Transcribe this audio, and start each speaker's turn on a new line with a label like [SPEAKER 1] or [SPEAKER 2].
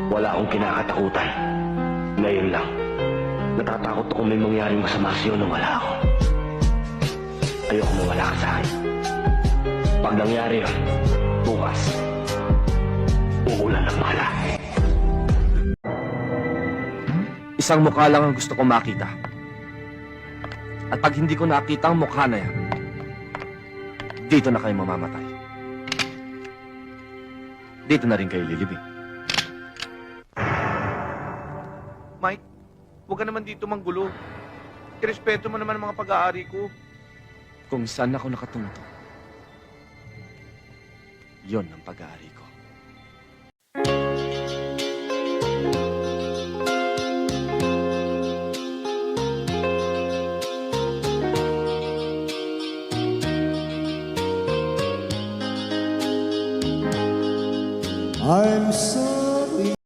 [SPEAKER 1] Wala akong kinakatakutan. Ngayon lang, natatakot ako may mangyaring masama sa'yo nang wala ako. Ayoko mawala ka sa akin. Pag nangyari yun, bukas, uulan ng bala.
[SPEAKER 2] Isang mukha lang ang gusto kong makita. At pag hindi ko nakita ang mukha na yan, dito na kayo mamamatay. Dito na rin kayo lilibing.
[SPEAKER 3] Mike, huwag ka naman dito manggulo. Irespeto mo naman ang mga pag-aari ko.
[SPEAKER 2] Kung saan ako nakatunto, yon ang pag-aari ko.